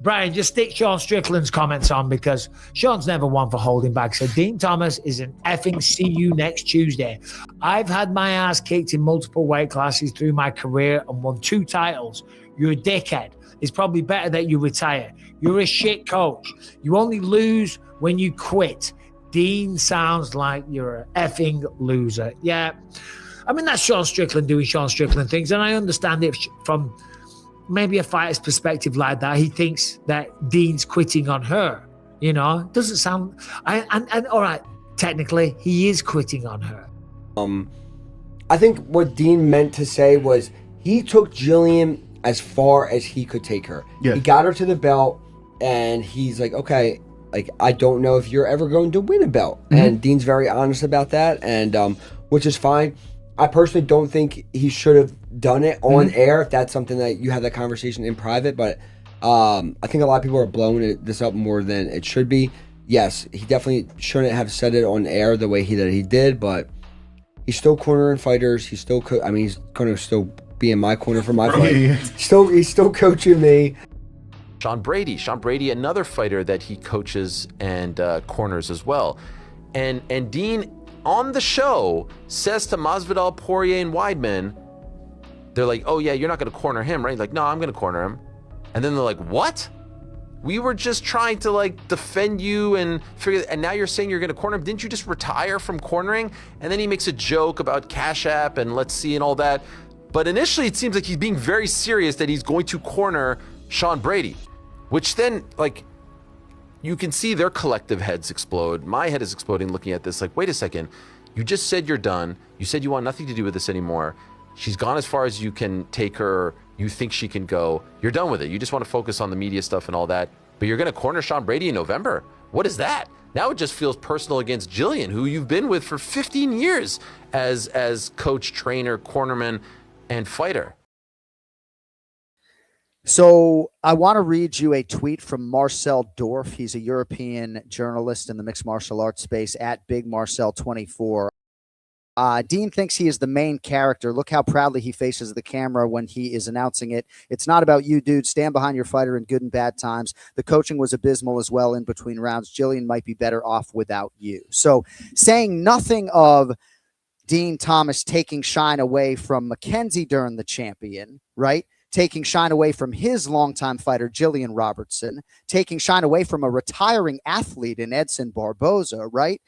Brian, just stick Sean Strickland's comments on because Sean's never one for holding back. So Dean Thomas is an effing see you next Tuesday. I've had my ass kicked in multiple weight classes through my career and won 2 titles. You're a dickhead. It's probably better that you retire. You're a shit coach. You only lose when you quit. Dean sounds like you're an effing loser. Yeah. I mean, that's Sean Strickland doing Sean Strickland things. And I understand it from maybe a fighter's perspective like that. He thinks that Dean's quitting on her. You know, doesn't sound. And all right, technically, he is quitting on her. I think what Dean meant to say was he took Gillian as far as he could take her. Yeah. He got her to the belt, and he's like, okay, like, I don't know if you're ever going to win a belt. Mm-hmm. And Dean's very honest about that, and which is fine. I personally don't think he should have done it on air if that's something that you have that conversation in private, but I think a lot of people are blowing this up more than it should be. Yes, he definitely shouldn't have said it on air the way that he did, but he's still cornering fighters. He's still, he's going to still be in my corner for my fight. He's still coaching me. Sean Brady, another fighter that he coaches and corners as well. And Dean on the show says to Masvidal, Poirier, and Weidman, they're like, oh yeah, you're not going to corner him, right? He's like, no, I'm going to corner him. And then they're like, what? We were just trying to like defend you and now you're saying you're going to corner him. Didn't you just retire from cornering? And then he makes a joke about Cash App and let's see and all that. But initially it seems like he's being very serious that he's going to corner Sean Brady, which then like you can see their collective heads explode. My head is exploding looking at this like, wait a second, you just said you're done. You said you want nothing to do with this anymore. She's gone as far as you can take her. You think she can go. You're done with it. You just want to focus on the media stuff and all that. But you're going to corner Sean Brady in November. What is that? Now it just feels personal against Gillian, who you've been with for 15 years as coach, trainer, cornerman, and fighter. So I want to read you a tweet from Marcel Dorff. He's a European journalist in the mixed martial arts space at Big Marcel 24. Dean thinks he is the main character. Look how proudly he faces the camera when he is announcing it. It's not about you, dude. Stand behind your fighter in good and bad times. The coaching was abysmal as well in between rounds. Gillian might be better off without you. So saying nothing of Dean Thomas taking shine away from Mackenzie Dern, the champion, right? Taking shine away from his longtime fighter, Gillian Robertson, taking shine away from a retiring athlete in Edson Barboza, right?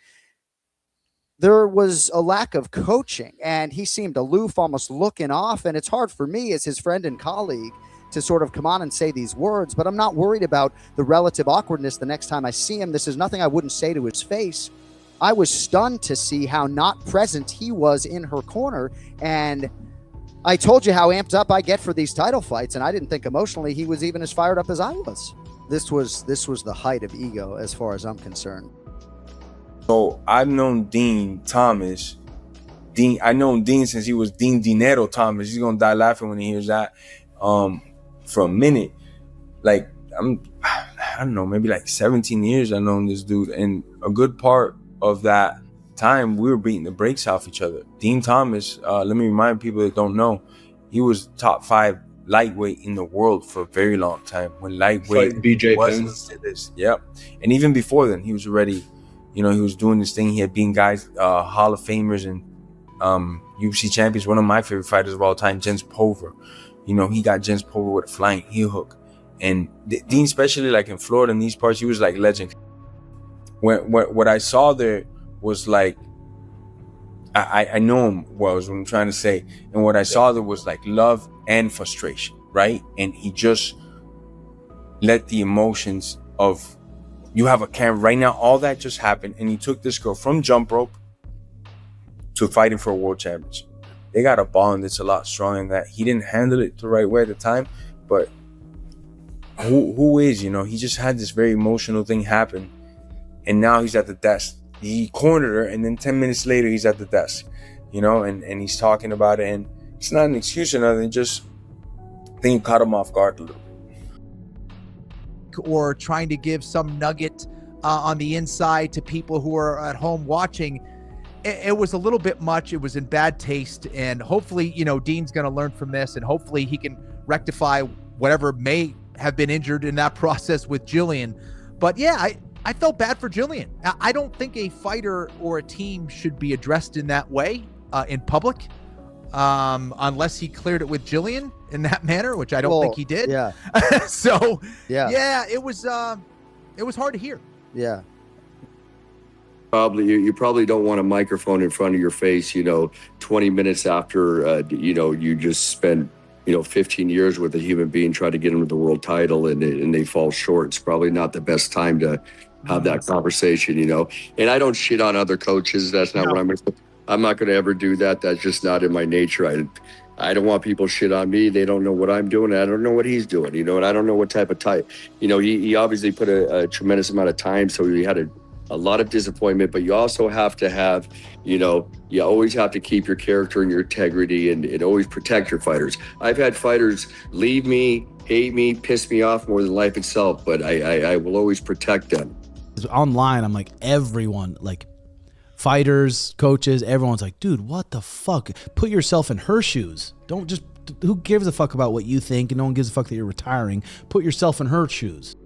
There was a lack of coaching, and he seemed aloof, almost looking off, and it's hard for me as his friend and colleague to sort of come on and say these words, but I'm not worried about the relative awkwardness the next time I see him. This is nothing I wouldn't say to his face. I was stunned to see how not present he was in her corner, and I told you how amped up I get for these title fights, and I didn't think emotionally he was even as fired up as I was. This was the height of ego as far as I'm concerned. So I've known Dean Thomas. I've known Dean since he was Dean Dinero Thomas. He's gonna die laughing when he hears that. For a minute, like I don't know, maybe like 17 years I've known this dude, and a good part of that time we were beating the brakes off each other. Dean Thomas, let me remind people that don't know, he was top 5 lightweight in the world for a very long time. When lightweight BJ wasn't this, yep. And even before then, he was already. You know, he was doing this thing. He had been guys, Hall of Famers and UFC champions. One of my favorite fighters of all time, Jens Pover. You know, he got Jens Pover with a flying heel hook. And Dean, especially like in Florida and these parts, he was like legend. What I saw there was like, I know him well, is what I'm trying to say. And what I saw there was like love and frustration, right? And he just let the emotions of, you have a camera right now, all that just happened, and he took this girl from jump rope to fighting for a world championship. They got a bond that's a lot stronger than that. He didn't handle it the right way at the time, but who is, you know, he just had this very emotional thing happen, and now he's at the desk. He cornered her, and then 10 minutes later, he's at the desk, you know, and he's talking about it, and it's not an excuse or nothing, just I think it caught him off guard a little. Or trying to give some nugget on the inside to people who are at home watching. It was a little bit much. It was in bad taste, and hopefully, you know, Dean's going to learn from this, and hopefully he can rectify whatever may have been injured in that process with Gillian. But yeah, I felt bad for Gillian. I don't think a fighter or a team should be addressed in that way in public, unless he cleared it with Gillian in that manner, which I don't think he did. Yeah. So yeah, it was hard to hear. Yeah. You probably don't want a microphone in front of your face, 20 minutes after, you just spent, 15 years with a human being trying to get him to the world title and they fall short. It's probably not the best time to have that conversation, And I don't shit on other coaches. That's not what I'm not going to ever do that. That's just not in my nature. I don't want people shit on me. They don't know what I'm doing. I don't know what he's doing, and I don't know what type of type. He obviously put a tremendous amount of time, so he had a lot of disappointment, but you also have to have, you always have to keep your character and your integrity and always protect your fighters. I've had fighters leave me, hate me, piss me off more than life itself, but I will always protect them. Online, I'm like, everyone, like fighters, coaches, everyone's like, dude, what the fuck? Put yourself in her shoes. Don't just, who gives a fuck about what you think, and no one gives a fuck that you're retiring. Put yourself in her shoes.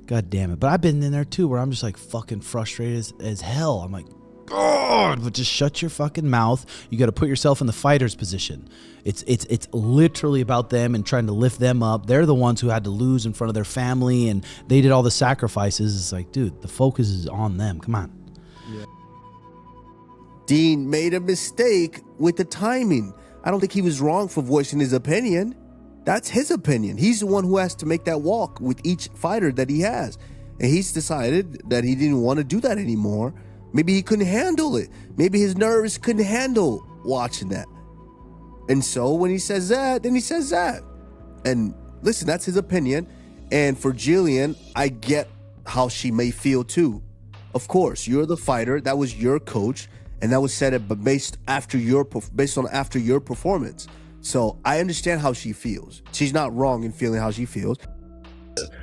God damn it. But I've been in there too, where I'm just like fucking frustrated as hell. I'm like, God, but just shut your fucking mouth. You got to put yourself in the fighter's position. It's literally about them and trying to lift them up. They're the ones who had to lose in front of their family, and they did all the sacrifices. It's like, dude, the focus is on them. Come on. Yeah. Dean made a mistake with the timing. I don't think he was wrong for voicing his opinion. That's his opinion. He's the one who has to make that walk with each fighter that he has. And he's decided that he didn't want to do that anymore. Maybe he couldn't handle it. Maybe his nerves couldn't handle watching that. And so when he says that, then he says that. And listen, that's his opinion. And for Gillian, I get how she may feel too. Of course, you're the fighter. That was your coach. And that was said based on after your performance. So I understand how she feels. She's not wrong in feeling how she feels.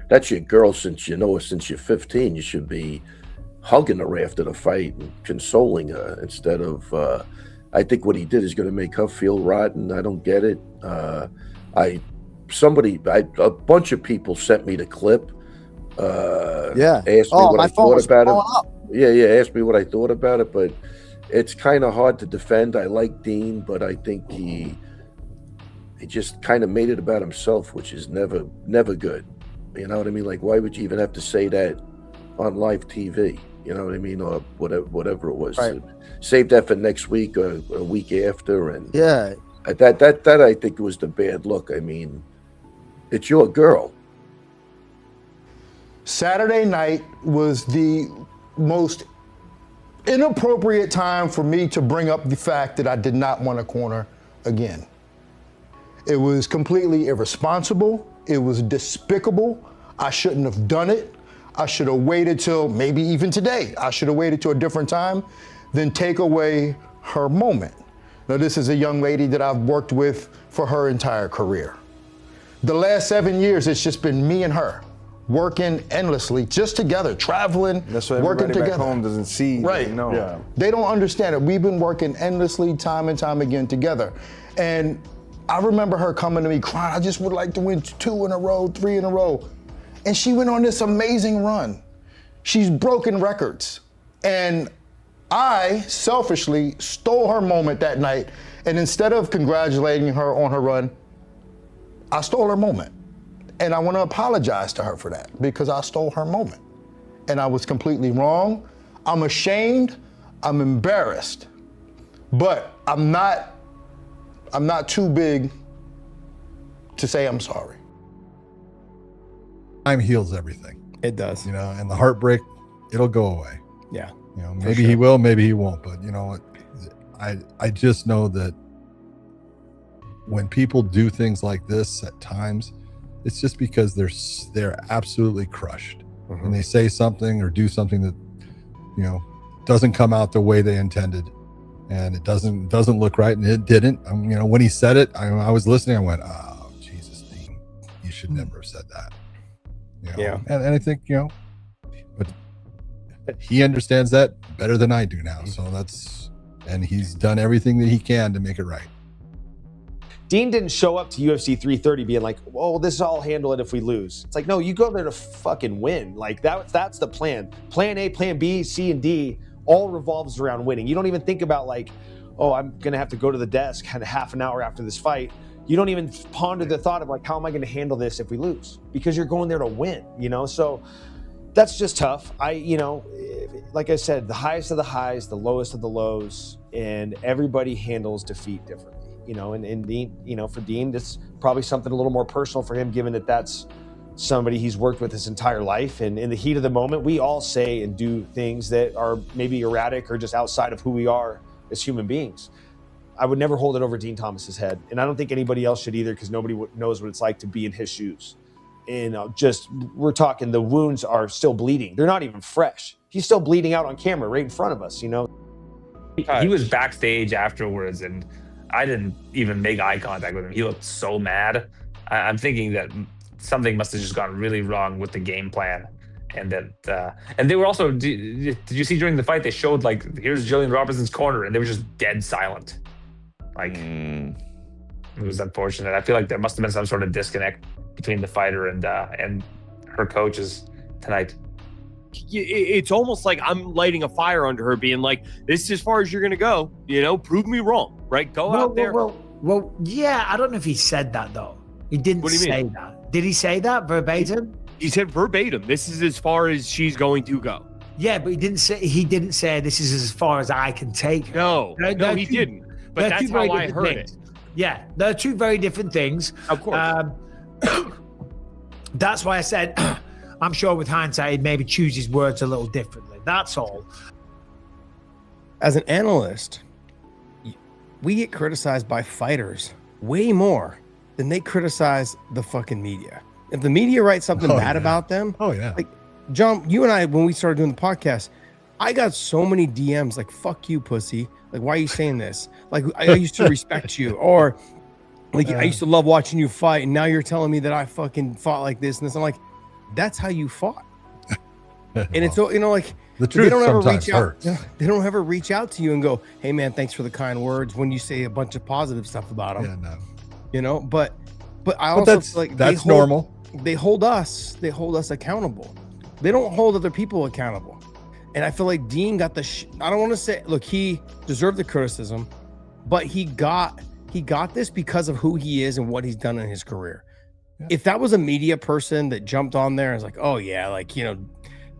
That's your girl since you know her since you're 15. You should be hugging her after the fight and consoling her instead of, I think what he did is going to make her feel rotten. I don't get it. A bunch of people sent me the clip. Asked me what I thought about it. Asked me what I thought about it, but it's kind of hard to defend. I like Dean, but I think he just kind of made it about himself, which is never good. You know what I mean? Like, why would you even have to say that on live TV? You know what I mean? Or whatever it was. Right. Save that for next week or a week after. And yeah, that I think was the bad look. I mean, it's your girl. Saturday night was the most inappropriate time for me to bring up the fact that I did not want to corner again. It was completely irresponsible. It was despicable. I shouldn't have done it. I should have waited till maybe even today. I should have waited till a different time than take away her moment. Now, this is a young lady that I've worked with for her entire career. The last 7 years, it's just been me and her working endlessly, just together, traveling, That's what working everybody together. back home doesn't see. Right. Yeah. They don't understand it. We've been working endlessly, time and time again together. And I remember her coming to me crying, I just would like to win 2 in a row, 3 in a row. And she went on this amazing run. She's broken records. And I selfishly stole her moment that night. And instead of congratulating her on her run, I stole her moment. And I want to apologize to her for that because I stole her moment. And I was completely wrong. I'm ashamed. I'm embarrassed. But I'm not too big to say I'm sorry. Time heals everything. It does. And the heartbreak, it'll go away. Yeah. Maybe he will, maybe he won't. But I just know that when people do things like this at times, it's just because they're absolutely crushed. Mm-hmm. And they say something or do something that, doesn't come out the way they intended. And it doesn't look right, and it didn't. When he said it, I was listening. I went, "Oh, Jesus, Dean, you should never have said that." Yeah. And I think but he understands that better than I do now. So and he's done everything that he can to make it right. Dean didn't show up to UFC 330 being like, "Oh, this is all, I'll handle it if we lose." It's like, no, you go there to fucking win. Like that's the plan. Plan A, plan B, C, and D all revolves around winning. You don't even think about like, oh, I'm gonna have to go to the desk kind of half an hour after this fight. You don't even ponder the thought of like, how am I gonna handle this if we lose? Because you're going there to win, you know? So that's just tough. Like I said, the highest of the highs, the lowest of the lows, and everybody handles defeat differently. And Dean, for Dean, that's probably something a little more personal for him, given that that's somebody he's worked with his entire life. And in the heat of the moment, we all say and do things that are maybe erratic or just outside of who we are as human beings. I would never hold it over Dean Thomas's head. And I don't think anybody else should either, because nobody knows what it's like to be in his shoes. And we're talking, the wounds are still bleeding. They're not even fresh. He's still bleeding out on camera right in front of us, He was backstage afterwards, and I didn't even make eye contact with him. He looked so mad. I'm thinking that something must have just gone really wrong with the game plan. And that, and they were also, did you see during the fight, they showed like, here's Gillian Robertson's corner, and they were just dead silent. Like, it was unfortunate. I feel like there must have been some sort of disconnect between the fighter and her coaches tonight. It's almost like I'm lighting a fire under her, being like, this is as far as you're going to go, prove me wrong, right? Go out there. Well, yeah, I don't know if he said that, though. He didn't say that. Did he say that verbatim? He said verbatim, this is as far as she's going to go. Yeah, but he didn't say this is as far as I can take her. No, he didn't. But that's how I heard it. Yeah, they're two very different things. Of course. That's why I said, I'm sure with hindsight, he'd maybe choose his words a little differently. That's all. As an analyst, we get criticized by fighters way more than they criticize the fucking media. If the media writes something bad about them, like John, you and I, when we started doing the podcast, I got so many DMs like, fuck you, pussy. Like, why are you saying this? Like, I used to respect you. Or like, I used to love watching you fight. And now you're telling me that I fucking fought like this and this. I'm like, that's how you fought. And it's, like, the truth sometimes hurts. They don't ever reach out to you and go, hey man, thanks for the kind words when you say a bunch of positive stuff about them. Yeah, no. But I also feel like that's normal. They hold us accountable. They don't hold other people accountable. And I feel like Dean got I don't want to say, look, he deserved the criticism, but he got this because of who he is and what he's done in his career. Yeah. If that was a media person that jumped on there and was like, oh yeah, like,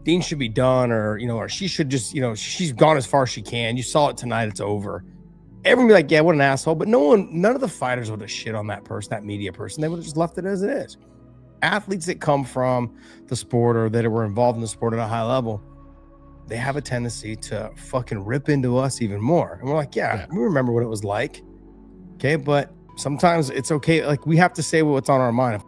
Dean should be done, or she should just, she's gone as far as she can. You saw it tonight, it's over. Everyone would be like, yeah, what an asshole. But none of the fighters would have shit on that person, that media person. They would have just left it as it is. Athletes that come from the sport or that were involved in the sport at a high level, they have a tendency to fucking rip into us even more. And we're like, yeah, we remember what it was like. Okay, but sometimes it's okay. Like, we have to say what's on our mind.